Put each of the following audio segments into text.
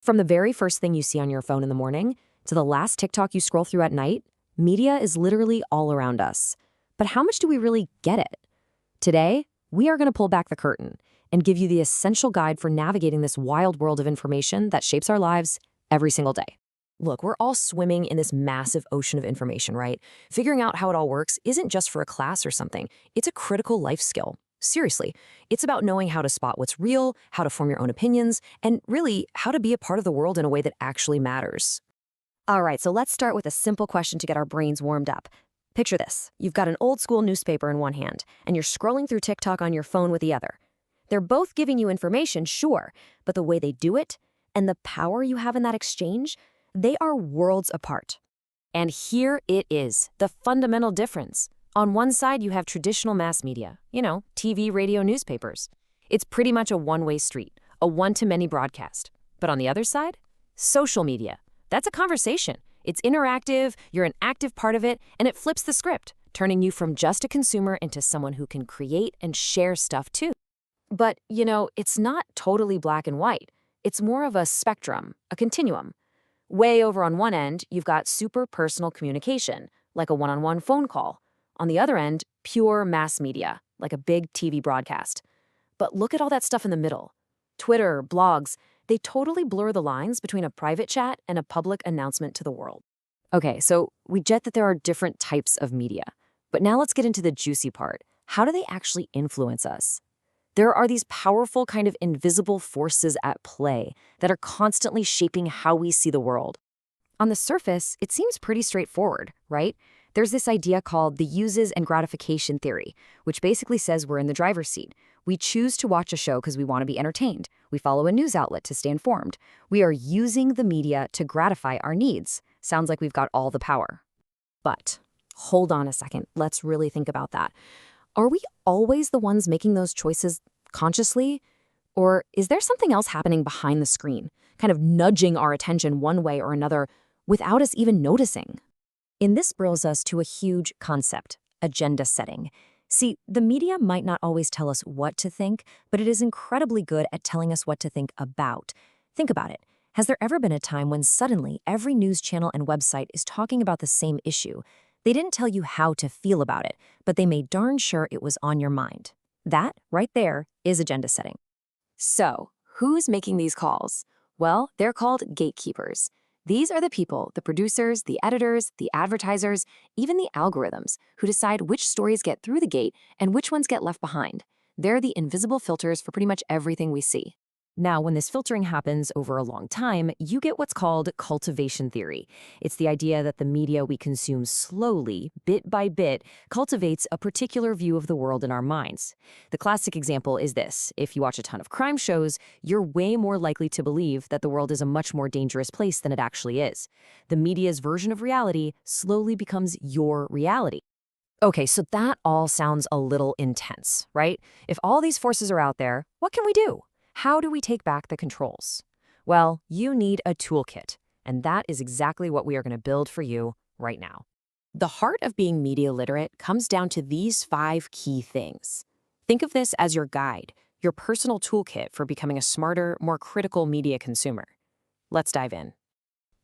From the very first thing you see on your phone in the morning to the last TikTok you scroll through at night, media is literally all around us. But how much do we really get it? Today, we are going to pull back the curtain and give you the essential guide for navigating this wild world of information that shapes our lives every single day. Look, we're all swimming in this massive ocean of information, right? Figuring out how it all works isn't just for a class or something. It's a critical life skill. Seriously, it's about knowing how to spot what's real, how to form your own opinions, and really how to be a part of the world in a way that actually matters. All right, so let's start with a simple question to get our brains warmed up. Picture this. You've got an old school newspaper in one hand, and you're scrolling through TikTok on your phone with the other. They're both giving you information, sure, but the way they do it and the power you have in that exchange, they are worlds apart. And here it is, the fundamental difference. On one side, you have traditional mass media, TV, radio, newspapers. It's pretty much a one-way street, a one-to-many broadcast. But on the other side, social media. That's a conversation. It's interactive, you're an active part of it, and it flips the script, turning you from just a consumer into someone who can create and share stuff too. But, it's not totally black and white. It's more of a spectrum, a continuum. Way over on one end, you've got super personal communication, like a one-on-one phone call. On the other end, pure mass media, like a big TV broadcast. But look at all that stuff in the middle. Twitter, blogs, they totally blur the lines between a private chat and a public announcement to the world. Okay, so we get that there are different types of media. But now let's get into the juicy part. How do they actually influence us? There are these powerful kind of invisible forces at play that are constantly shaping how we see the world. On the surface, it seems pretty straightforward, right? There's this idea called the uses and gratification theory, which basically says we're in the driver's seat. We choose to watch a show because we want to be entertained. We follow a news outlet to stay informed. We are using the media to gratify our needs. Sounds like we've got all the power. But hold on a second. Let's really think about that. Are we always the ones making those choices consciously? Or is there something else happening behind the screen, kind of nudging our attention one way or another without us even noticing? And this brings us to a huge concept, agenda setting. See, the media might not always tell us what to think, but it is incredibly good at telling us what to think about. Think about it. Has there ever been a time when suddenly every news channel and website is talking about the same issue? They didn't tell you how to feel about it, but they made darn sure it was on your mind. That, right there, is agenda setting. So, who's making these calls? Well, they're called gatekeepers. These are the people, the producers, the editors, the advertisers, even the algorithms, who decide which stories get through the gate and which ones get left behind. They're the invisible filters for pretty much everything we see. Now, when this filtering happens over a long time, you get what's called cultivation theory. It's the idea that the media we consume slowly, bit by bit, cultivates a particular view of the world in our minds. The classic example is this. If you watch a ton of crime shows, you're way more likely to believe that the world is a much more dangerous place than it actually is. The media's version of reality slowly becomes your reality. Okay, so that all sounds a little intense, right? If all these forces are out there, what can we do? How do we take back the controls? Well, you need a toolkit, and that is exactly what we are going to build for you right now. The heart of being media literate comes down to these 5 key things. Think of this as your guide, your personal toolkit for becoming a smarter, more critical media consumer. Let's dive in.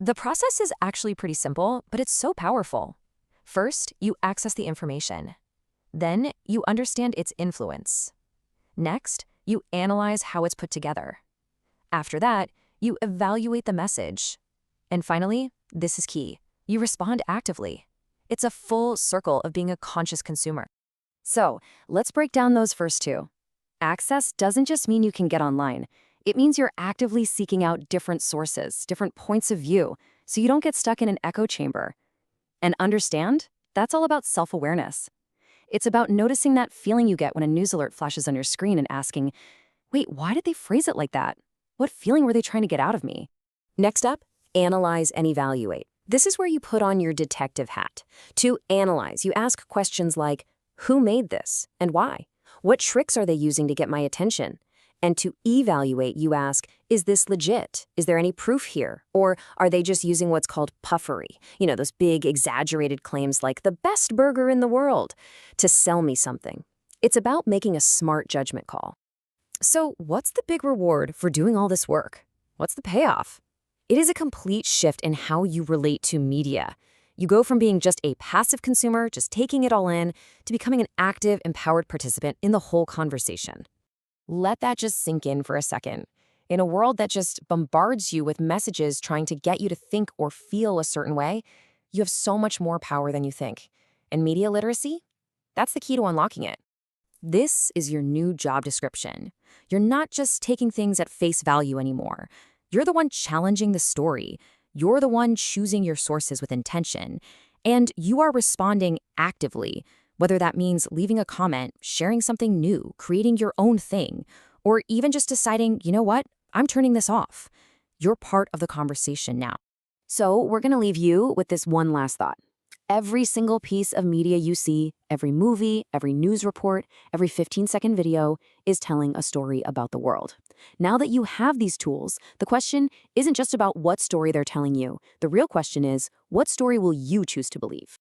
The process is actually pretty simple, but it's so powerful. First, you access the information. Then, you understand its influence. Next, you analyze how it's put together. After that, you evaluate the message. And finally, this is key, you respond actively. It's a full circle of being a conscious consumer. So, let's break down those first 2. Access doesn't just mean you can get online. It means you're actively seeking out different sources, different points of view, so you don't get stuck in an echo chamber. And understand, that's all about self-awareness. It's about noticing that feeling you get when a news alert flashes on your screen and asking, wait, why did they phrase it like that? What feeling were they trying to get out of me? Next up, analyze and evaluate. This is where you put on your detective hat. To analyze, you ask questions like, who made this and why? What tricks are they using to get my attention? And to evaluate, you ask, is this legit? Is there any proof here? Or are they just using what's called puffery? Those big, exaggerated claims like the best burger in the world to sell me something. It's about making a smart judgment call. So what's the big reward for doing all this work? What's the payoff? It is a complete shift in how you relate to media. You go from being just a passive consumer, just taking it all in, to becoming an active, empowered participant in the whole conversation. Let that just sink in for a second. In a world that just bombards you with messages trying to get you to think or feel a certain way, you have so much more power than you think. And media literacy? That's the key to unlocking it. This is your new job description. You're not just taking things at face value anymore. You're the one challenging the story. You're the one choosing your sources with intention. And you are responding actively, whether that means leaving a comment, sharing something new, creating your own thing, or even just deciding, you know what, I'm turning this off. You're part of the conversation now. So we're going to leave you with this one last thought. Every single piece of media you see, every movie, every news report, every 15-second video is telling a story about the world. Now that you have these tools, the question isn't just about what story they're telling you. The real question is, what story will you choose to believe?